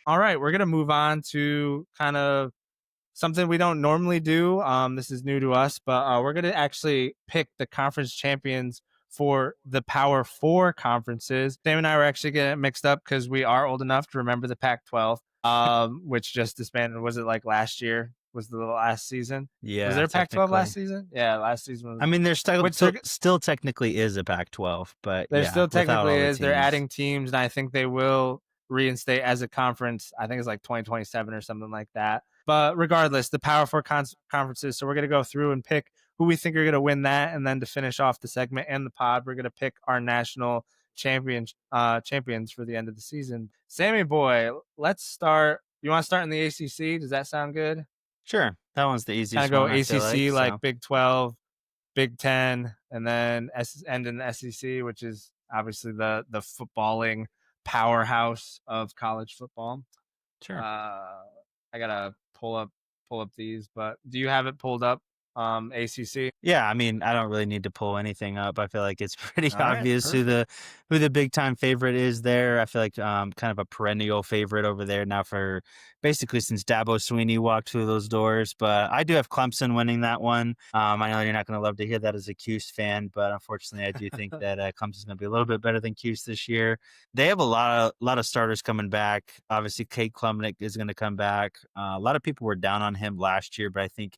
All right, we're gonna move on to kind of something we don't normally do. This is new to us, but we're gonna actually pick the conference champions for the Power Four conferences. Sam and I were actually getting it mixed up because we are old enough to remember the Pac-12, which just disbanded. Was it like last year? Was the last season? Was Yeah, there a Pac-12 last technically. season? Yeah, last season I was. mean, there's Which they're still technically is a Pac-12, but there yeah, still without technically all the is. They're teams. adding teams, and I think they will reinstate as a conference. I think it's like 2027 or something like that. But regardless, the Power Four conferences. So we're going to go through and pick who we think are going to win that, and then to finish off the segment and the pod, we're going to pick our national champions for the end of the season. Sammy boy, let's start. You want to start in the ACC? Does that sound good? Sure, that one's the Kind of easiest go one, I feel ACC like. like So Big 12, Big Ten, and then end in the SEC, which is obviously the footballing powerhouse of college football. sure. Uh, I gotta pull up these, but do you have it pulled up? ACC. Yeah, I mean, I don't really need to pull anything up. I feel like it's pretty All right, obvious perfect. who the big time favorite is there. I feel like kind of a perennial favorite over there now for basically since Dabo Sweeney walked through those doors. But I do have Clemson winning that one. I know you're not going to love to hear that as a Cuse fan, but unfortunately, I do think that Clemson's going to be a little bit better than Cuse this year. They have a lot of starters coming back. Obviously, Kate Klumnick is going to come back. A lot of people were down on him last year, but I think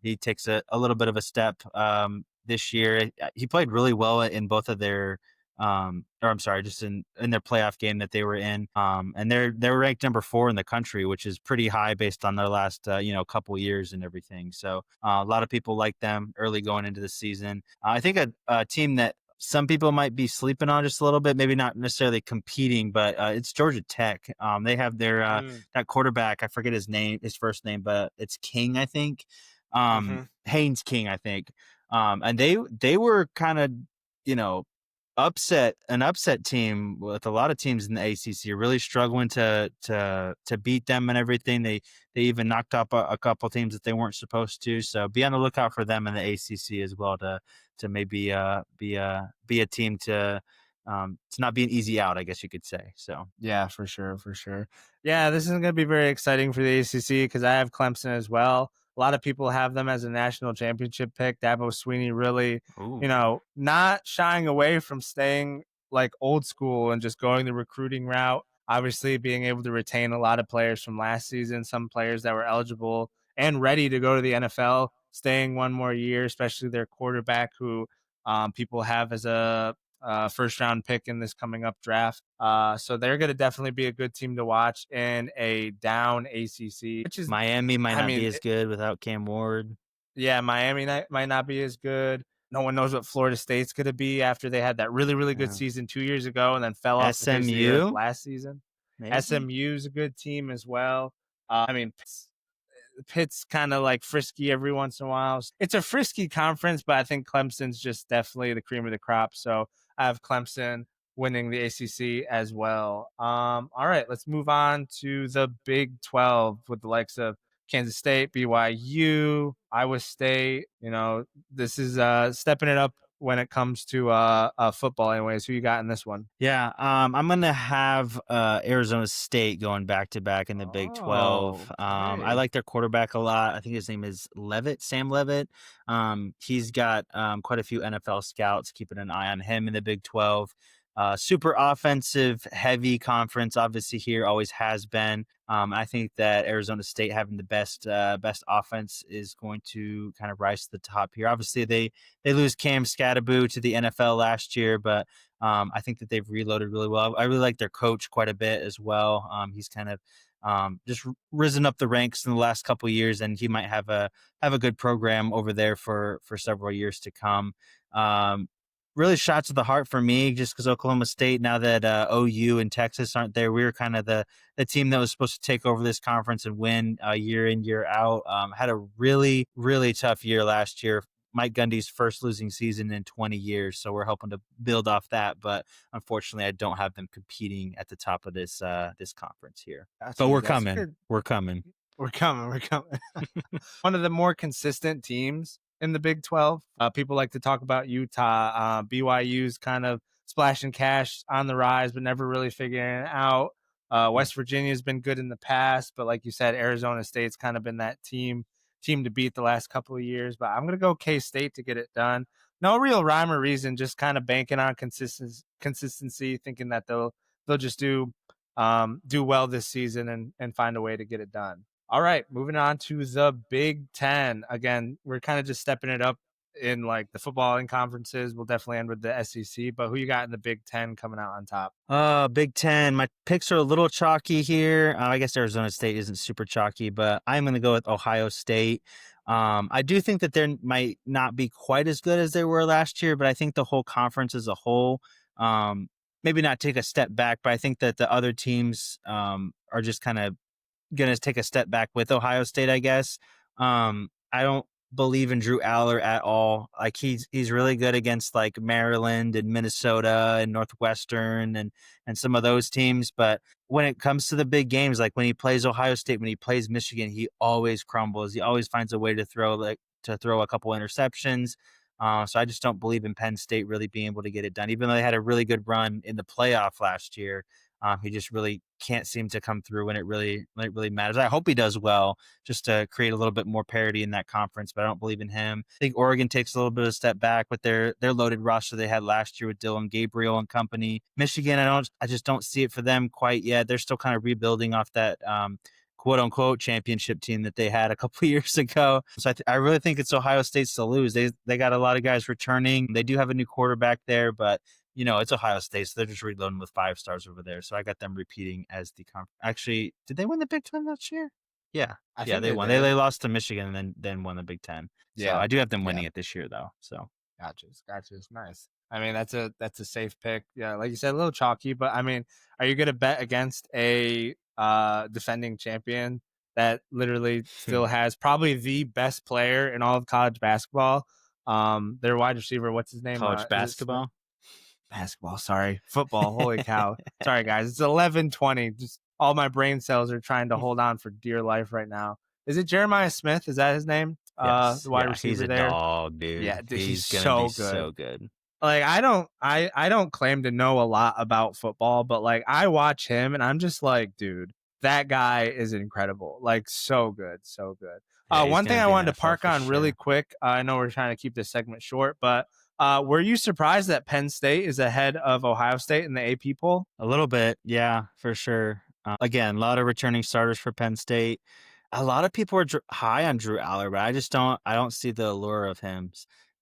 he takes a little bit of a step this year. He played really well in both of their, or I'm sorry, just in their playoff game that they were in. And they're ranked number 4 in the country, which is pretty high based on their last couple years and everything. So a lot of people like them early going into the season. I think a team that some people might be sleeping on just a little bit, maybe not necessarily competing, but it's Georgia Tech. They have their Mm, that quarterback. I forget his first name, but it's King, I think. mm-hmm. Haynes King, I think. And they were kind of, you know, an upset team with a lot of teams in the ACC really struggling to beat them and everything. They even knocked up a couple teams that they weren't supposed to. So be on the lookout for them in the ACC as well to maybe be a team to not be an easy out, I guess you could say. So Yeah, for sure, for sure. Yeah, this is going to be very exciting for the ACC because I have Clemson as well. A lot of people have them as a national championship pick. Dabo Sweeney really, ooh, not shying away from staying like old school and just going the recruiting route. Obviously, being able to retain a lot of players from last season, some players that were eligible and ready to go to the NFL, staying one more year, especially their quarterback, who people have as a first round pick in this coming up draft. So they're going to definitely be a good team to watch in a down ACC, which is, Miami might I not be mean, as good without Cam Ward. yeah, Miami might not be as good. No one knows what Florida State's going to be after they had that really, really good Yeah. season 2 years ago and then fell off the face of the earth SMU, last season. maybe. SMU's a good team as well. I mean, Pitt's kind of like frisky every once in a while. It's a frisky conference, but I think Clemson's just definitely the cream of the crop. So I have Clemson winning the ACC as well. All right, let's move on to the Big 12 with the likes of Kansas State, BYU, Iowa State. This is stepping it up when it comes to football. Anyways, who you got in this one? Yeah, I'm gonna have Arizona State going back to back in the Big 12. Oh, I okay. like their quarterback a lot. I think his name is Levitt, Sam Levitt. He's got quite a few NFL scouts keeping an eye on him in the Big 12. Super offensive heavy conference, obviously here always has been. I think that Arizona State having the best offense is going to kind of rise to the top here. Obviously, they lose Cam Scatterboo to the NFL last year, but I think that they've reloaded really well. I really like their coach quite a bit as well. He's kind of just risen up the ranks in the last couple of years, and he might have a good program over there for several years to come. Really shots to the heart for me, just because Oklahoma State, now that OU and Texas aren't there, we were kind of the team that was supposed to take over this conference and win year in, year out. Had a really, really tough year last year. Mike Gundy's first losing season in 20 years. So we're hoping to build off that. But unfortunately, I don't have them competing at the top of this conference here. Got But you. we're That's a coming. good. We're coming. We're coming. We're coming. One of the more consistent teams in the Big 12. People like to talk about Utah. BYU's kind of splashing cash on the rise, but never really figuring it out. Mm. West Virginia's been good in the past, but like you said, Arizona State's kind of been that team to beat the last couple of years. But I'm gonna go K State to get it done. No real rhyme or reason, just kind of banking on consistency, thinking that they'll just do well this season and find a way to get it done. All right, moving on to the Big Ten. Again, we're kind of just stepping it up in like the football and conferences. We'll definitely end with the SEC, but who you got in the Big Ten coming out on top? Big Ten. My picks are a little chalky here. I guess Arizona State isn't super chalky, but I'm going to go with Ohio State. I do think that they might not be quite as good as they were last year, but I think the whole conference as a whole, maybe not take a step back, but I think that the other teams are just kind of going to take a step back with Ohio State, I guess. I don't believe in Drew Aller at all. Like he's really good against like Maryland and Minnesota and Northwestern and some of those teams, but when it comes to the big games, like when he plays Ohio State, when he plays Michigan, he always crumbles. He always finds a way to throw a couple interceptions. So I just don't believe in Penn State really being able to get it done, even though they had a really good run in the playoff last year. He just really can't seem to come through when it really matters. I hope he does well just to create a little bit more parity in that conference, but I don't believe in him. I think Oregon takes a little bit of a step back with their loaded roster they had last year with Dylan Gabriel and company. Michigan, I just don't see it for them quite yet. They're still kind of rebuilding off that quote unquote championship team that they had a couple of years ago. So I really think it's Ohio State's to lose. They got a lot of guys returning. They do have a new quarterback there, but it's Ohio State, so they're just reloading with 5 stars over there. So I got them repeating as the Actually, did they win the Big Ten last year? Yeah, I yeah, think they they won. They did. lost to Michigan and then won the Big Ten. So Yeah, I do have them yeah. winning it this year, though. So Gotcha's nice. I mean, that's a safe pick. Yeah, like you said, a little chalky, but I mean, are you gonna bet against a defending champion that literally still has probably the best player in all of college basketball? Their wide receiver, what's his name? college Is it Smith? basketball. Basketball, sorry. Football. Holy cow. Sorry guys. It's 11:20. Just all my brain cells are trying to hold on for dear life right now. Is it Jeremiah Smith? Is that his name? Yes, The wide yeah, he's receiver a there. dog, dude. Yeah, dude, he's He's gonna be so good. so good. Like I don't claim to know a lot about football, but like I watch him and I'm just like, dude, that guy is incredible. Like so good, so good. Yeah, he's One thing gonna I be in the wanted to NFL park for on really sure. quick. I know we're trying to keep this segment short, but were you surprised that Penn State is ahead of Ohio State in the AP poll? A little bit, yeah, for sure. Again, a lot of returning starters for Penn State. A lot of people are high on Drew Aller, but I don't see the allure of him.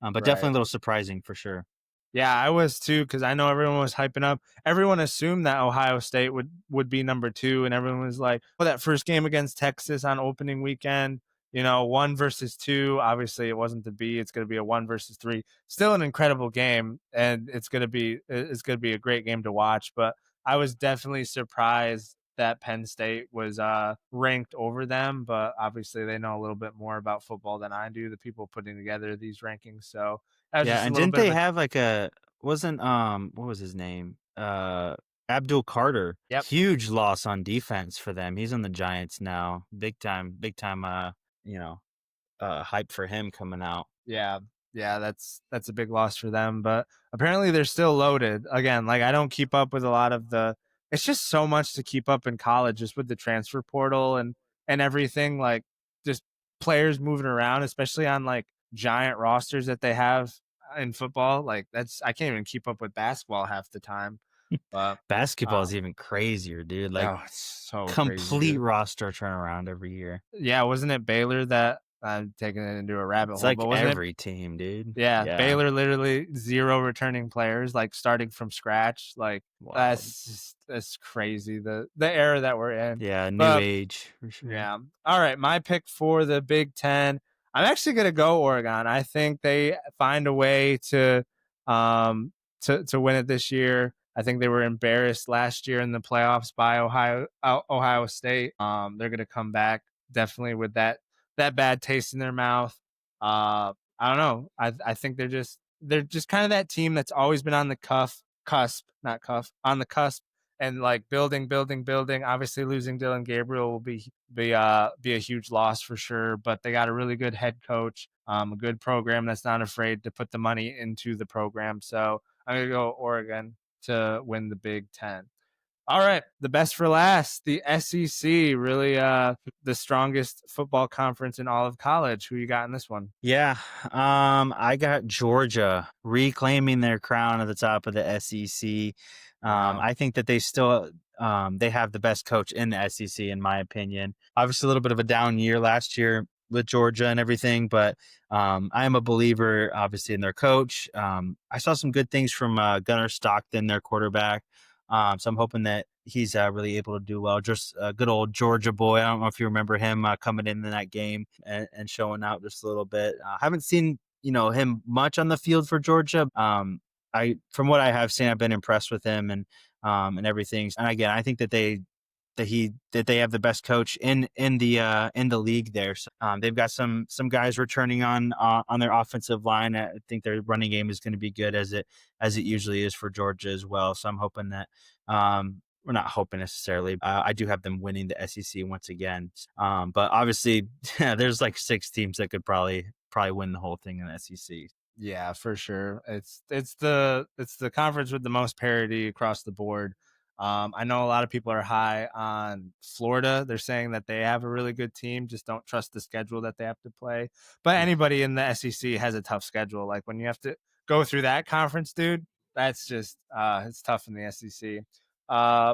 But definitely Right. a little surprising for sure. Yeah, I was too because I know everyone was hyping up. Everyone assumed that Ohio State would be number two, and everyone was like, "Oh, that first game against Texas on opening weekend, 1 versus 2. Obviously, it wasn't to be. It's going to be a 1 versus 3. Still an incredible game, and it's going to be a great game to watch. But I was definitely surprised that Penn State was ranked over them. But obviously, they know a little bit more about football than I do. The people putting together these rankings, so that was Yeah, just a and little didn't bit of they a have like a wasn't what was his name? Abdul Carter. yep. Huge loss on defense for them. He's on the Giants now. Big time hype for him coming out. Yeah. Yeah, that's a big loss for them, but apparently they're still loaded. Again, like I don't keep up with a lot of the it's just so much to keep up in college just with the transfer portal and everything like just players moving around, especially on like giant rosters that they have in football. Like that's I can't even keep up with basketball half the time. But Basketball uh is even crazier, dude. Like oh, it's so crazy, complete dude. roster turnaround every year. Yeah, wasn't it Baylor that I'm taking it into a rabbit It's hole, like but wasn't it every team, dude. yeah, Yeah. Baylor literally 0 returning players, like, starting from scratch, like, Wild. that's crazy, the era that we're in. Yeah, new But, age for sure. yeah. Alright, my pick for the Big Ten, I'm actually gonna go Oregon. I think they find a way um, to win it this year. I think they were embarrassed last year in the playoffs by Ohio State. They're gonna come back definitely with that bad taste in their mouth. I don't know. I think they're just kind of that team that's always been on the cusp, not cuff, on the cusp, and like building, building, building. Obviously, losing Dylan Gabriel will be a huge loss for sure. But they got a really good head coach, a good program that's not afraid to put the money into the program. So I'm gonna go Oregon to win the Big Ten. All right, the best for last, the SEC, really the strongest football conference in all of college. Who you got in this one? Yeah, I got Georgia reclaiming their crown at the top of the SEC. Wow. I think that they still they have the best coach in the SEC, in my opinion. Obviously, a little bit of a down year last year with Georgia and everything, but I am a believer, obviously, in their coach. I saw some good things from Gunnar Stockton, their quarterback. So I'm hoping that he's really able to do well. Just a good old Georgia boy. I don't know if you remember him coming in that game and showing out just a little bit. Haven't seen him much on the field for Georgia. I from what I have seen, I've been impressed with him and everything. And again, I think that they have the best coach in the league there. So, they've got some guys returning on their offensive line. I think their running game is going to be good as it usually is for Georgia as well. So I'm hoping that we're not hoping necessarily. I do have them winning the SEC once again. But obviously, there's like 6 teams that could probably win the whole thing in the SEC. Yeah, for sure. It's the conference with the most parity across the board. I know a lot of people are high on Florida. They're saying that they have a really good team, just don't trust the schedule that they have to play. But anybody in the SEC has a tough schedule. Like when you have to go through that conference, dude, that's just it's tough in the SEC.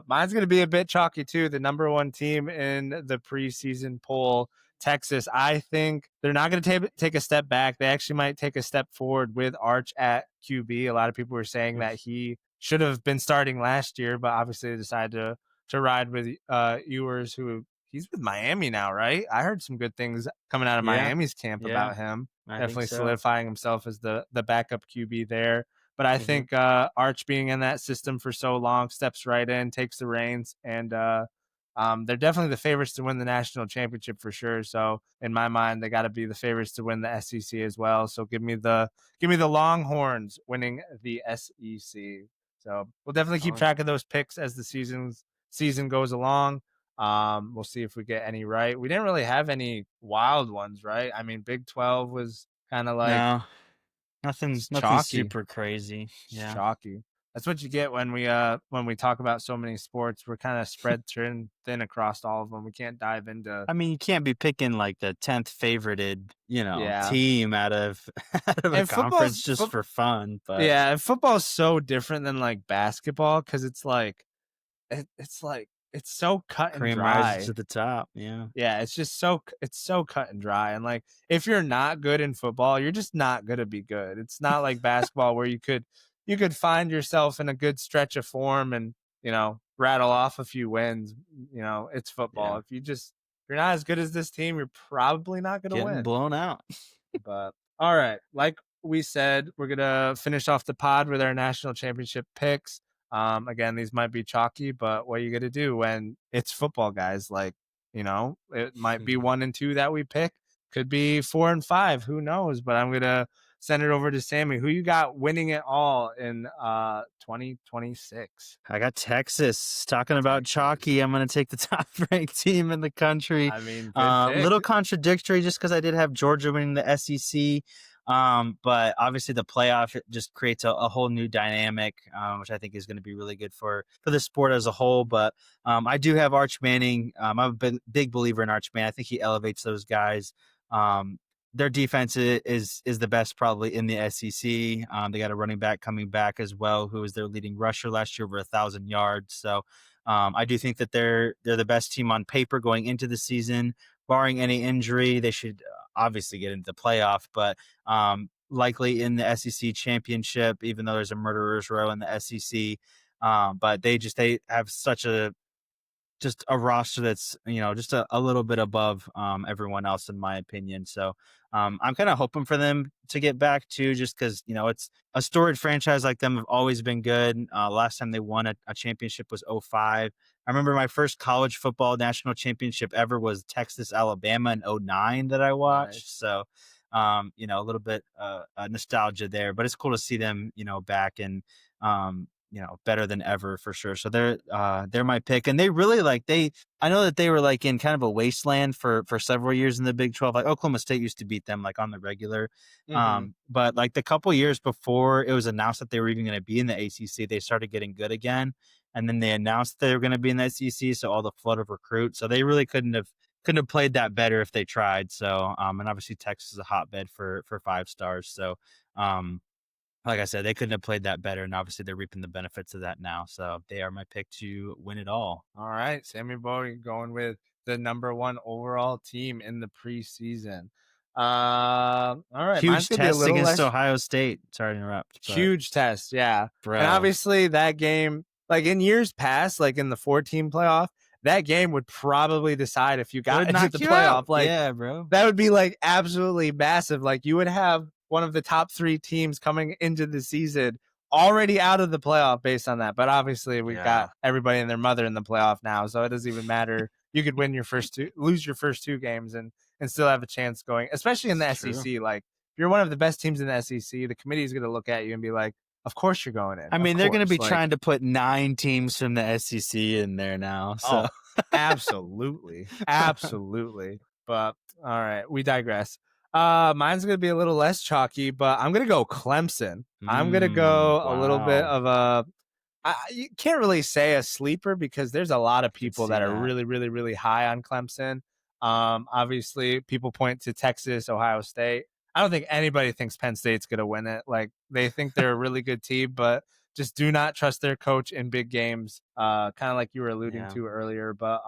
Mine's gonna be a bit chalky too. The number one team in the preseason poll, Texas. I think they're not going to take a step back. They actually might take a step forward with Arch at QB. A lot of people were saying that he should have been starting last year, but obviously they decided to ride with Ewers, who he's with Miami now, right? I heard some good things coming out of Yeah, Miami's camp yeah, about him. I think Definitely so. solidifying himself as the backup QB there. But I Hmm. think Arch being in that system for so long steps right in, takes the reins, and they're definitely the favorites to win the national championship for sure. So in my mind, they got to be the favorites to win the SEC as well. So give me the Longhorns winning the SEC. So we'll definitely keep Oh, track of those picks as the season goes along. We'll see if we get any right. We didn't really have any wild ones, right? I mean, Big 12 was kind of like no, nothing chalky. super crazy. It's Yeah. chalky. That's what you get when we talk about so many sports. We're kind of spread thin across all of them. We can't dive into I mean, you can't be picking like the 10th favorited, yeah. team out of out of a And conference just for fun. But yeah, and football's so different than like basketball because it's like it's like it's so cut and cream rises dry. to the top. Yeah. Yeah, it's so cut and dry, and, like, if you're not good in football, you're just not gonna be good. It's not like basketball where you could find yourself in a good stretch of form and, rattle off a few wins, it's football. Yeah. If you're not as good as this team, you're probably not gonna Getting win. blown out. But all right, like we said, we're gonna finish off the pod with our national championship picks. Again, these might be chalky, but what are you gonna do when it's football, guys? Like, it might be 1 and 2 that we pick, could be 4 and 5. Who knows? But I'm gonna send it over to Sammy. Who you got winning it all in 2026? I got Texas. Talking about Texas. chalky, I'm going to take the top ranked team in the country. I mean, good pick. Little contradictory just because I did have Georgia winning the SEC. But obviously the playoff it just creates a whole new dynamic, which I think is going to be really good for the sport as a whole. But I do have Arch Manning. I'm a big believer in Arch Manning. I think he elevates those guys. Um, their defense is the best probably in the SEC. They got a running back coming back as well, who was their leading rusher last year, over 1,000 yards. So I do think that they're the best team on paper going into the season, barring any injury. They should obviously get into the playoff, but likely in the SEC championship, even though there's a murderer's row in the SEC. But they have such just a roster that's just a little bit above everyone else in my opinion. So I'm kind of hoping for them to get back too, just because it's a storied franchise. Like them have always been good. Last time they won a championship was '05. I remember my first college football national championship ever was Texas Alabama in '09 that I watched. Nice. So a little bit nostalgia there, but it's cool to see them back and better than ever for sure. So they're my pick, and they really I know that they were like in kind of a wasteland for several years in the Big 12. Like Oklahoma State used to beat them like on the regular, Hmm. but like the couple years before it was announced that they were even going to be in the ACC, they started getting good again. and then they announced they were going to be in the SEC, so all the flood of recruits. So they really couldn't have played that better if they tried. So and obviously Texas is a hotbed for 5 stars. So um, like I said, they couldn't have played that better, and obviously they're reaping the benefits of that now. So they are my pick to win it all. All right, Sammy Bowie going with the #1 overall team in the preseason. All right, mine's Huge gonna be a test little against less Ohio State. Sorry to interrupt, but huge test, yeah. And bro, obviously that game, like in years past, like in the 14 playoff, that game would probably decide if you got would into knock the you playoff. out. Like Yeah, bro. that would be like absolutely massive. Like you would have one of the top 3 teams coming into the season already out of the playoff based on that. But obviously we Yeah, got everybody and their mother in the playoff now, so it doesn't even matter. You could win your first 2, lose your first 2 games and still have a chance going, especially in the it's true. SEC. Like if you're one of the best teams in the SEC, the committee is going to look at you and be like, "Of course you're going in." I Of mean, they're going to course. be Like, trying to put 9 teams from the SEC in there now. oh, So absolutely. Absolutely. But all right, we digress. Mine's gonna be a little less chalky, but I'm gonna go Clemson. I'm gonna go a little bit wow, of a you can't really say a sleeper because there's a lot of I could people see that are that. really, really, really high on Clemson. Obviously, people point to Texas, Ohio State. I don't think anybody thinks Penn State's gonna win it. Like they think they're a really good team, but just do not trust their coach in big games. Kind of like you were alluding Yeah, to earlier. But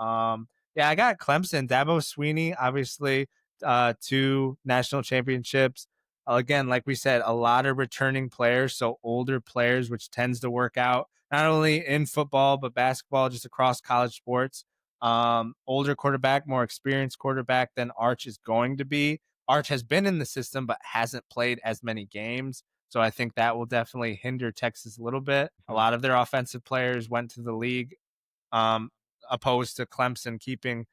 yeah, I got Clemson, Dabo Sweeney, obviously, 2 national championships. Again, like we said, a lot of returning players, so older players, which tends to work out not only in football but basketball, just across college sports. Older quarterback, more experienced quarterback than Arch is going to be. Arch has been in the system but hasn't played as many games. So I think that will definitely hinder Texas a little bit. A mhm. lot of their offensive players went to the league, um, opposed to Clemson keeping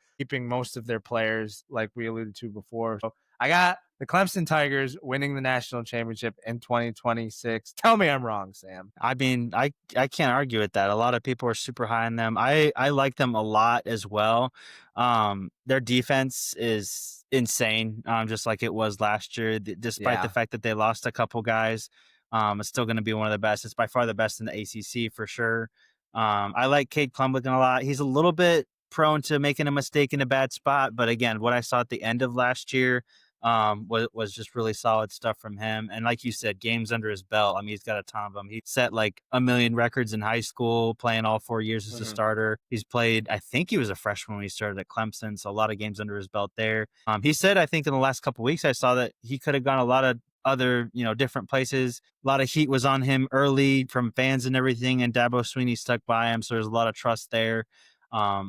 most of their players, like we alluded to before. So I got the Clemson Tigers winning the national championship in 2026. Tell me I'm wrong, Sam. I mean, I can't argue with that. A lot of people are super high on them. I like them a lot as well. Their defense is insane, just like it was last year. Despite the Yeah. fact that they lost a couple guys, it's still going to be one of the best. It's by far the best in the ACC for sure. I like Cade Klubnik a lot. He's a little bit prone to making a mistake in a bad spot, but again, what I saw at the end of last year was just really solid stuff from him. And like you said, games under his belt. I mean, he's got a ton of them. He set like a million records in high school, playing all 4 years as a Mhm. starter. He's played, I think he was a freshman when he started at Clemson, so a lot of games under his belt there. He said, I think in the last couple weeks, I saw that he could have gone a lot of other, different places. A lot of heat was on him early from fans and everything, and Dabo Sweeney stuck by him, so there's a lot of trust there.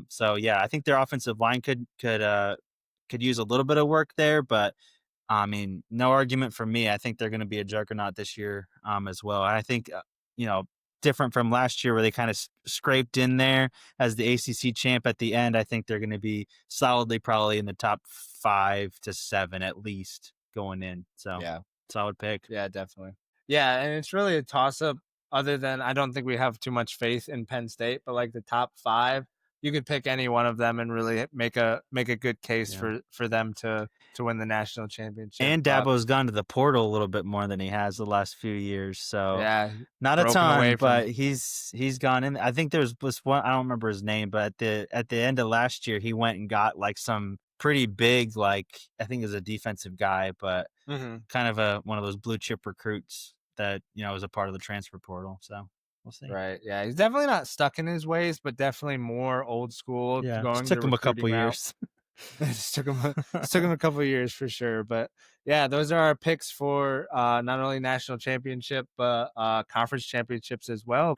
So yeah, I think their offensive line could use a little bit of work there, but I mean, no argument from me. I think they're going to be a juggernaut this year, as well. I think, you know, different from last year where they kind of scraped in there as the ACC champ at the end. I think they're going to be solidly probably in the top 5 to 7 at least going in. So Yeah. solid pick. Yeah, definitely. Yeah, and it's really a toss up other than I don't think we have too much faith in Penn State, but like the top 5, you could pick any one of them and really make a good case Yeah. for them to win the national championship. And But Dabo's gone to the portal a little bit more than he has the last few years. So yeah, not a broken ton, away from but he's gone in. I think there was one, I don't remember his name, but at the end of last year, he went and got like some pretty big, like I think it was a defensive guy, but Mhm. kind of one of those blue chip recruits that was a part of the transfer portal. So we'll see. Right. Yeah, he's definitely not stuck in his ways, but definitely more old school Yeah, just going the took him a couple recruiting route. years. It just took him a couple of years for sure. But yeah, those are our picks for not only national championship but conference championships as well.